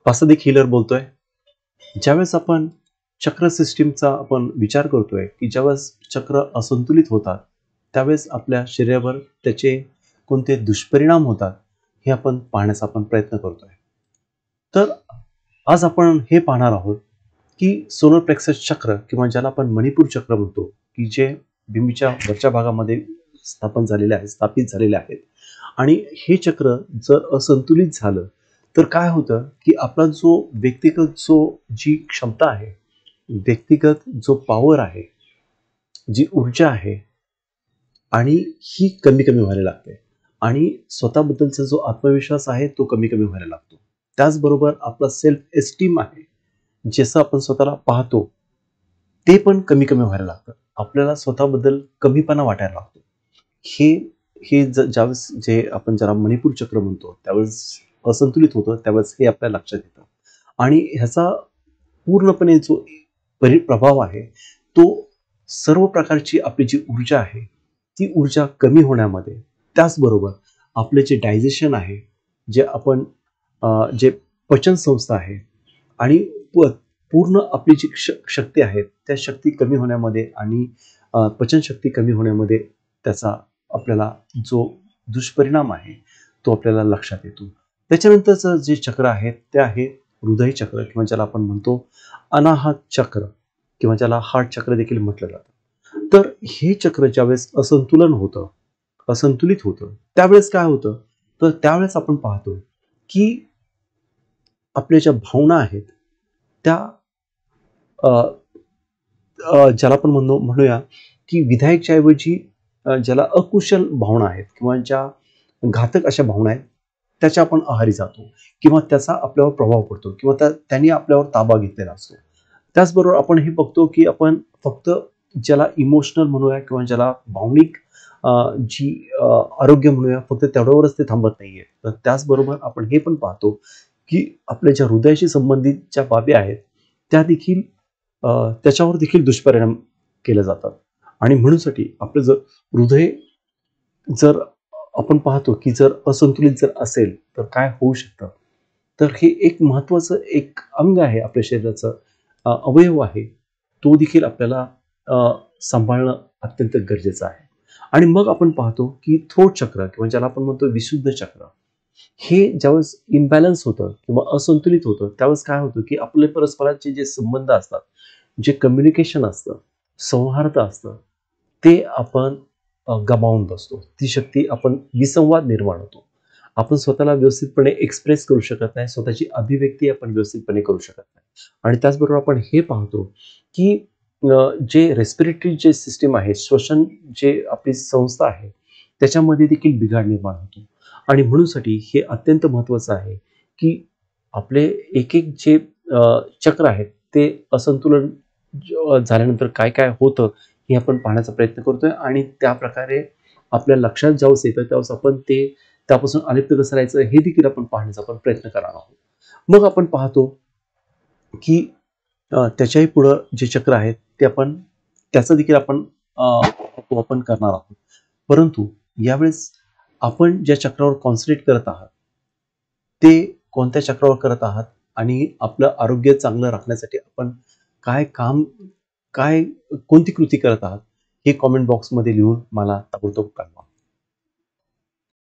पासदिक healer बोलतोय. ज्यावेळेस आपण चक्र सिस्टीमचा आपण विचार करतोय की ज्यावेळेस चक्र असंतुलित होतात त्यावेळेस आपल्या शरीरावर त्याचे कोणते दुष्परिणाम होतात हे आपण पाहण्याचा आपण प्रयत्न करतोय. तर आज आपण हे पाहणार आहोत की सोलर प्लेक्सस चक्र किंवा ज्याला आपण मणिपूर चक्र म्हणतो की जे बिंबीच्या वरच्या भागामध्ये स्थापित झालेले आहेत आणि हे चक्र जर असंतुलित झालं तर काय होतं की आपला जो व्यक्तिगत जी क्षमता आहे, व्यक्तिगत जो पॉवर आहे, जी ऊर्जा आहे आणि ही कमी कमी व्हायला लागते आणि स्वतःबद्दलचा जो आत्मविश्वास आहे तो कमी कमी व्हायला लागतो. त्याचबरोबर आपला सेल्फ एस्टीम आहे, जसं आपण स्वतःला पाहतो ते पण कमी कमी व्हायला लागतं. आपल्याला स्वतःबद्दल कमीपणा वाटायला लागतो. हे हे ज्यावेळेस जे आपण ज्याला मणिपूर चक्र म्हणतो त्यावेळेस असंतुलित होतं त्यावेळेस हे आपल्या लक्षात येतं आणि ह्याचा पूर्णपणे जो प्रभाव आहे तो सर्व प्रकारची आपली जी ऊर्जा आहे ती ऊर्जा कमी होण्यामध्ये, त्याचबरोबर आपले जे डायजेशन आहे, जे आपण जे पचन संस्था आहे आणि पूर्ण आपली जी शक्ती आहे त्या शक्ती कमी होण्यामध्ये आणि पचनशक्ती कमी होण्यामध्ये त्याचा आपल्याला जो दुष्परिणाम आहे तो आपल्याला लक्षात येतो. त्याच्यानंतरचं जे चक्र आहे ते आहे हृदय चक्र किंवा ज्याला आपण म्हणतो अनाहत चक्र किंवा ज्याला हार्ट चक्र देखील म्हटलं जातं. तर हे चक्र ज्यावेळेस असंतुलित होतं त्यावेळेस काय होतं तर त्यावेळेस आपण पाहतो की आपल्या ज्या भावना आहेत त्या ज्याला आपण म्हणूया की विधायकच्या ऐवजी ज्याला अकुशल भावना आहेत किंवा ज्या घातक अशा भावना आहेत त्याच्या आपण आहारी जातो किंवा त्याचा आपल्यावर प्रभाव पडतो किंवा त्यांनी आपल्यावर ताबा घेतलेला असतो. त्याचबरोबर आपण हे बघतो की आपण फक्त ज्याला इमोशनल म्हणूया किंवा ज्याला भावनिक जी आरोग्य म्हणूया फक्त तेवढ्यावरच ते थांबत नाहीये. तर त्याचबरोबर आपण हे पण पाहतो की आपल्या ज्या हृदयाशी संबंधित ज्या बाबी आहेत त्या देखील त्याच्यावर देखील दुष्परिणाम केले जातात आणि म्हणूनसाठी आपलं जर हृदय जर आपण पाहतो की जर असंतुलित जर असेल तर काय होऊ शकतं. तर हे एक महत्वाचं एक अंग आहे आपल्या शरीराचं, अवयव आहे, तो देखील आपल्याला सांभाळणं अत्यंत गरजेचं आहे. आणि मग आपण पाहतो की थ्रोट चक्र किंवा ज्याला आपण म्हणतो विशुद्ध चक्र, हे ज्यावेळेस इम्बॅलन्स होतं किंवा असंतुलित होतं त्यावेळेस काय होतं की आपले परस्परांचे जे संबंध असतात, जे कम्युनिकेशन असतं, सौहार्द असतं, ते आपण गमावून बसतो. ती शक्ती आपण विसंवाद निर्माण होतो. आपण स्वतःला व्यवस्थितपणे एक्सप्रेस करू शकत नाही, स्वतःची अभिव्यक्ती आपण व्यवस्थितपणे करू शकत नाही. आणि त्याचबरोबर आपण हे पाहतो की जे रेस्पिरेटरी जे सिस्टीम आहे, श्वसन जे आपली संस्था आहे त्याच्यामध्ये देखील बिघाड निर्माण होतो. आणि म्हणूनसाठी हे अत्यंत महत्वाचं आहे की आपले एक एक जे चक्र आहेत ते असंतुलन झाल्यानंतर काय काय होतं हे आपण पाहण्याचा प्रयत्न करतोय आणि त्या प्रकारे आपल्या लक्षात ज्यावेळेस येतं त्यावेळेस आपण ते त्यापासून अलिप्त कसं राहायचं हे देखील आपण पाहण्याचा आपण प्रयत्न करणार आहोत. मग आपण पाहतो की त्याच्याही पुढं जे चक्र आहेत ते आपण त्याचं देखील आपण करणार आहोत. परंतु यावेळेस आपण ज्या चक्रावर कॉन्सन्ट्रेट करत आहात ते कोणत्या चक्रावर करत आहात आणि आपलं आरोग्य चांगलं राखण्यासाठी आपण कोणती कृती करत आहात हे कॉमेंट बॉक्समध्ये लिहून मला ताबडतोब कळवा.